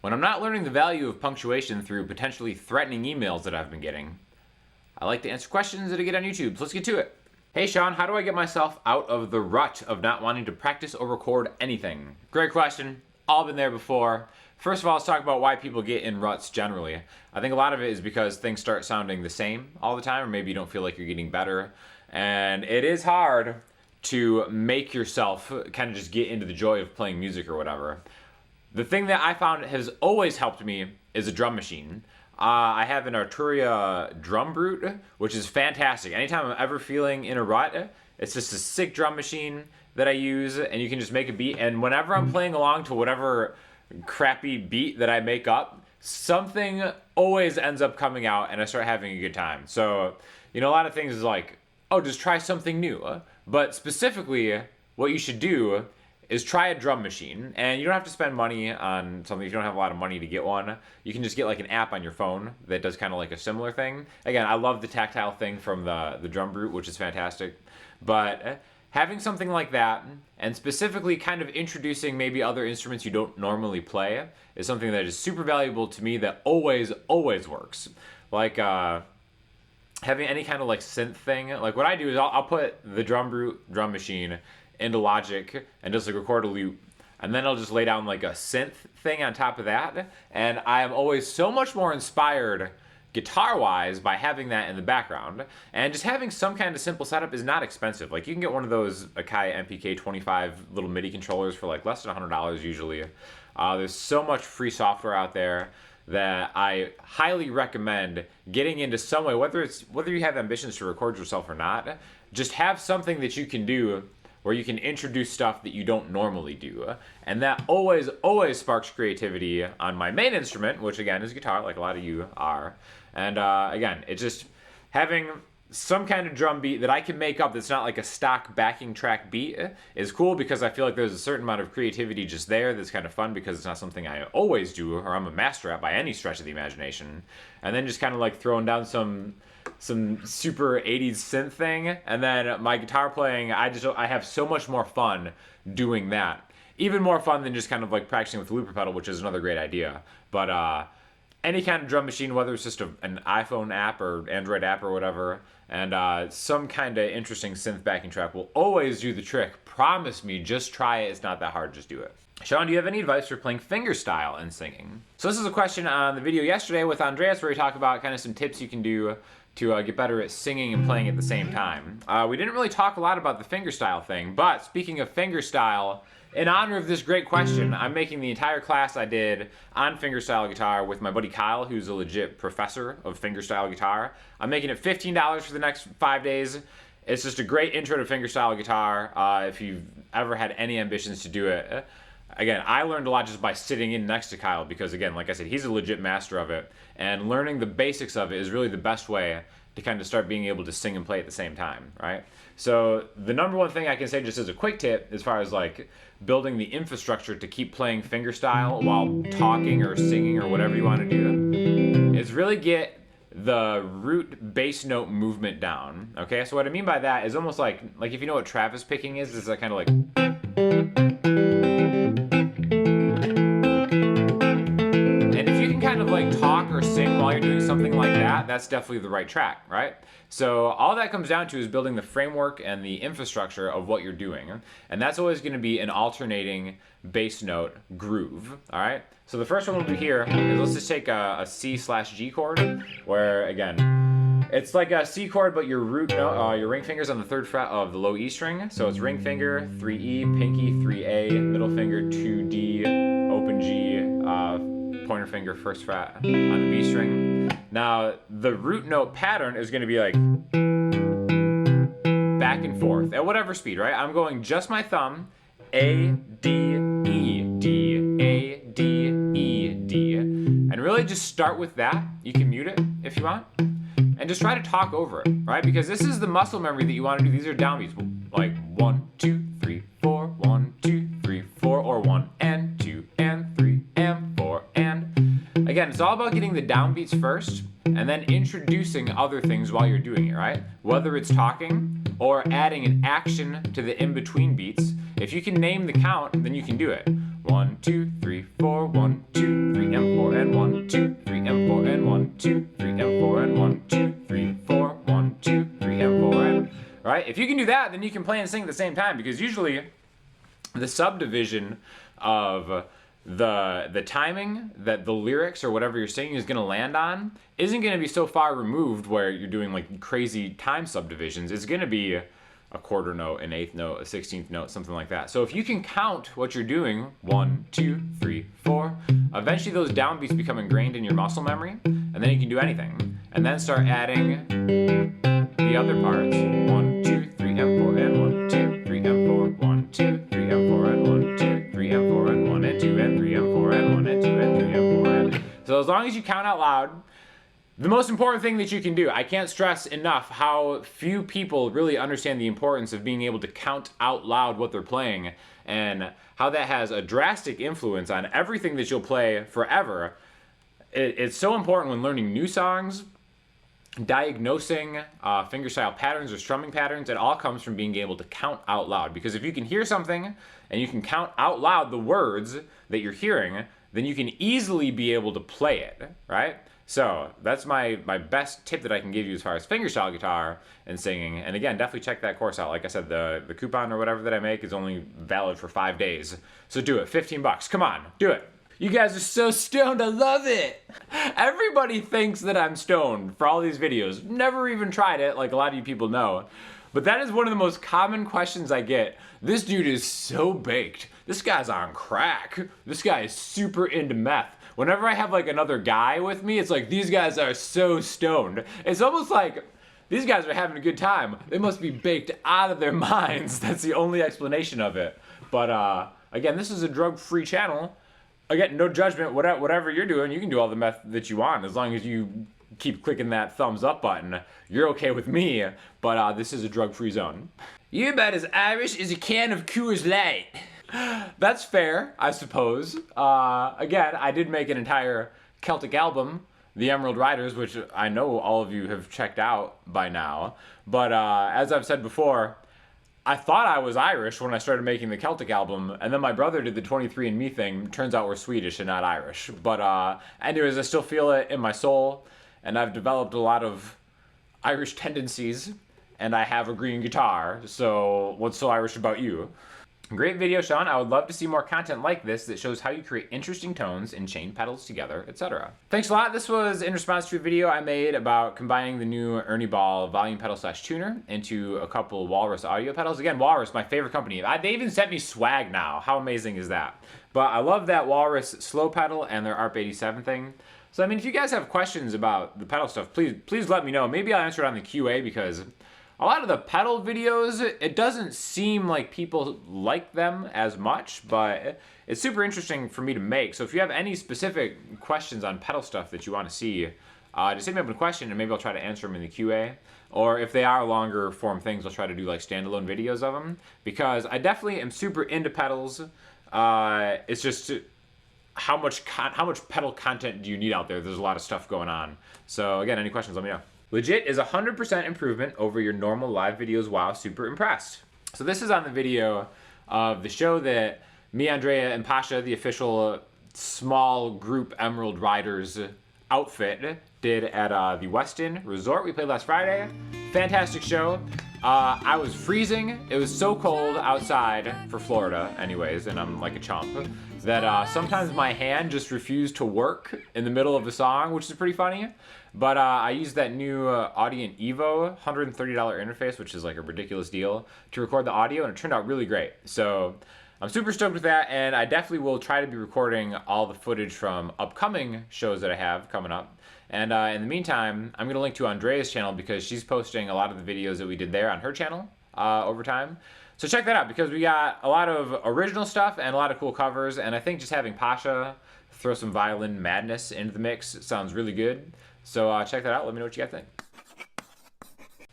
When I'm not learning the value of punctuation through potentially threatening emails that I've been getting, I like to answer questions that I get on YouTube, so let's get to it. Hey Sean, how do I get myself out of the rut of not wanting to practice or record anything? Great question. All been there before. First of all, let's talk about why people get in ruts generally. I think a lot of it is because things start sounding the same all the time, or maybe you don't feel like you're getting better. And it is hard to make yourself kind of just get into the joy of playing music or whatever. The thing that I found has always helped me is a drum machine. I have an Arturia drum brute, which is fantastic. Anytime I'm ever feeling in a rut, it's just a sick drum machine that I use, and you can just make a beat. And whenever I'm playing along to whatever crappy beat that I make up, something always ends up coming out, and I start having a good time. So, a lot of things is like, oh, just try something new. But specifically, what you should do is try a drum machine, and you don't have to spend money on something if you don't have a lot of money to get one. You can just get like an app on your phone that does kind of like a similar thing. Again, I love the tactile thing from the drum brute, which is fantastic. But having something like that, and specifically kind of introducing maybe other instruments you don't normally play, is something that is super valuable to me that always works. Like having any kind of like synth thing. Like what I do is I'll put the drum brute drum machine into Logic and just like record a loop, and then I'll just lay down like a synth thing on top of that, and I am always so much more inspired guitar-wise by having that in the background. And just having some kind of simple setup is not expensive. Like you can get one of those Akai MPK 25 little MIDI controllers for like less than $100 usually. There's so much free software out there that I highly recommend getting into some way, whether you have ambitions to record yourself or not. Just have something that you can do where you can introduce stuff that you don't normally do. And that always sparks creativity on my main instrument, which again is guitar, like a lot of you are. And again, it's just having some kind of drum beat that I can make up that's not like a stock backing track beat is cool, because I feel like there's a certain amount of creativity just there that's kind of fun, because it's not something I always do or I'm a master at by any stretch of the imagination. And then just kind of like throwing down some super 80s synth thing, and then my guitar playing, I have so much more fun doing that. Even more fun than just kind of like practicing with the looper pedal, which is another great idea. But any kind of drum machine, whether it's just an iPhone app or Android app or whatever, and some kind of interesting synth backing track will always do the trick. Promise me, just try it. It's not that hard, just do it. Sean, do you have any advice for playing fingerstyle and singing? So this is a question on the video yesterday with Andrea, where we talk about kind of some tips you can do to get better at singing and playing at the same time. We didn't really talk a lot about the fingerstyle thing, but speaking of fingerstyle, in honor of this great question, I'm making the entire class I did on fingerstyle guitar with my buddy Kyle, who's a legit professor of fingerstyle guitar. I'm making it $15 for the next 5 days. It's just a great intro to fingerstyle guitar if you've ever had any ambitions to do it. Again, I learned a lot just by sitting in next to Kyle, because again, like I said, he's a legit master of it, and learning the basics of it is really the best way to kind of start being able to sing and play at the same time, right? So the number one thing I can say just as a quick tip, as far as like building the infrastructure to keep playing fingerstyle while talking or singing or whatever you want to do, is really get the root bass note movement down, okay? So what I mean by that is almost like if you know what Travis picking is, it's that kind of like... kind of like talk or sing while you're doing something like that, that's definitely the right track, right? So all that comes down to is building the framework and the infrastructure of what you're doing. And that's always going to be an alternating bass note groove, all right? So the first one we'll do here is, let's just take a C/G chord, where again, it's like a C chord, but your root note, your ring finger's on the 3rd fret of the low E string. So it's ring finger, 3E, pinky, 3A, middle finger, 2D, open G, pointer finger, 1st fret on the B string. Now, the root note pattern is going to be like back and forth at whatever speed, right? I'm going just my thumb, A, D, E, D, A, D, E, D. And really just start with that. You can mute it if you want. And just try to talk over it, right? Because this is the muscle memory that you want to do. These are downbeats. Like 1, 2, 3, 4, 1, 2, 3, 4, or 1 and 2 and 3 and 4 and. Again, it's all about getting the downbeats first and then introducing other things while you're doing it, right? Whether it's talking or adding an action to the in-between beats. If you can name the count, then you can do it. 1, 2, 3, 4, 1, 2, 3, and 2, 3, and 4, and 1, 2, 3, and 4, and 1, 2, 3, 4, 1, 2, 3, and 4, and. Right? If you can do that, then you can play and sing at the same time, because usually the subdivision of the timing that the lyrics or whatever you're singing is going to land on isn't going to be so far removed where you're doing like crazy time subdivisions. It's going to be a quarter note, an eighth note, a 16th note, something like that. So if you can count what you're doing, 1, 2, 3, 4, eventually those downbeats become ingrained in your muscle memory, and then you can do anything. And then start adding the other parts. 1, 2, 3, and 4, and 1, 2, 3, and 4, 1, 2, 3, and 4, and 1, 2, 3, and 4, and 1, and 2, and 3, and 4, and 1, and 2, and 3, and 4, and. So as long as you count out loud, the most important thing that you can do, I can't stress enough how few people really understand the importance of being able to count out loud what they're playing, and how that has a drastic influence on everything that you'll play forever. It's so important when learning new songs, diagnosing fingerstyle patterns or strumming patterns. It all comes from being able to count out loud, because if you can hear something and you can count out loud the words that you're hearing, then you can easily be able to play it, right? So that's my best tip that I can give you as far as fingerstyle guitar and singing. And again, definitely check that course out. Like I said, the coupon or whatever that I make is only valid for 5 days. So do it, 15 bucks, come on, do it. You guys are so stoned, I love it. Everybody thinks that I'm stoned for all these videos. Never even tried it, like a lot of you people know. But that is one of the most common questions I get. This dude is so baked. This guy's on crack. This guy is super into meth. Whenever I have like another guy with me, it's like, these guys are so stoned. It's almost like these guys are having a good time. They must be baked out of their minds. That's the only explanation of it. But again, this is a drug-free channel. Again, no judgment. Whatever you're doing, you can do all the meth that you want, as long as you keep clicking that thumbs up button. You're okay with me, but this is a drug-free zone. You're about as Irish as a can of Coors Light. That's fair, I suppose. Again, I did make an entire Celtic album, the Emeryld Ryders, which I know all of you have checked out by now. But as I've said before, I thought I was Irish when I started making the Celtic album, and then my brother did the 23andMe thing. Turns out we're Swedish and not Irish. But anyways, I still feel it in my soul, and I've developed a lot of Irish tendencies, and I have a green guitar, so what's so Irish about you? Great video, Sean. I would love to see more content like this that shows how you create interesting tones and chain pedals together, etc. Thanks a lot. This was in response to a video I made about combining the new Ernie Ball volume pedal / tuner into a couple Walrus audio pedals. Again, Walrus, my favorite company. They even sent me swag now. How amazing is that? But I love that Walrus slow pedal and their ARP87 thing. So, I mean, if you guys have questions about the pedal stuff, please let me know. Maybe I'll answer it on the QA, because a lot of the pedal videos, it doesn't seem like people like them as much, but it's super interesting for me to make. So if you have any specific questions on pedal stuff that you want to see, just hit me up with a question and maybe I'll try to answer them in the QA. Or if they are longer form things, I'll try to do like standalone videos of them, because I definitely am super into pedals. It's just how much pedal content do you need out there? There's a lot of stuff going on. So again, any questions, let me know. Legit is 100% improvement over your normal live videos. Wow, super impressed. So this is on the video of the show that me, Andrea, and Pasha, the official small group Emeryld Ryders outfit, did at the Westin Resort. We played last Friday. Fantastic show. I was freezing. It was so cold outside for Florida anyways, and I'm like a chump, that sometimes my hand just refused to work in the middle of a song, which is pretty funny. But I used that new Audient Evo $130 interface, which is like a ridiculous deal, to record the audio, and it turned out really great. So I'm super stoked with that, and I definitely will try to be recording all the footage from upcoming shows that I have coming up. And in the meantime, I'm going to link to Andrea's channel, because she's posting a lot of the videos that we did there on her channel over time. So check that out, because we got a lot of original stuff and a lot of cool covers, and I think just having Pasha throw some violin madness into the mix sounds really good. So check that out. Let me know what you guys think.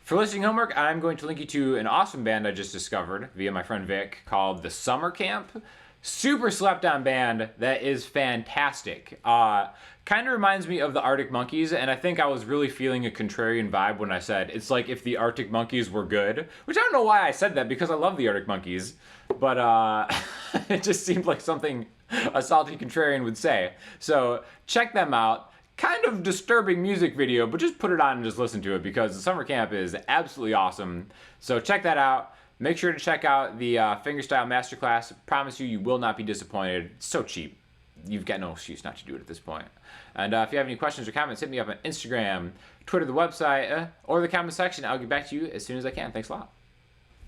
For listening homework, I'm going to link you to an awesome band I just discovered via my friend Vic called The Summer Camp. Super slept on band that is fantastic. Kind of reminds me of the Arctic Monkeys, and I think I was really feeling a contrarian vibe when I said it's like if the Arctic Monkeys were good, which I don't know why I said that, because I love the Arctic Monkeys, but it just seemed like something a salty contrarian would say. So check them out. Kind of disturbing music video, but just put it on and just listen to it because the summer camp is absolutely awesome. So check that out. Make sure to check out the Fingerstyle Masterclass. Promise you, you will not be disappointed. It's so cheap. You've got no excuse not to do it at this point. And if you have any questions or comments, hit me up on Instagram, Twitter, the website, or the comment section. I'll get back to you as soon as I can. Thanks a lot.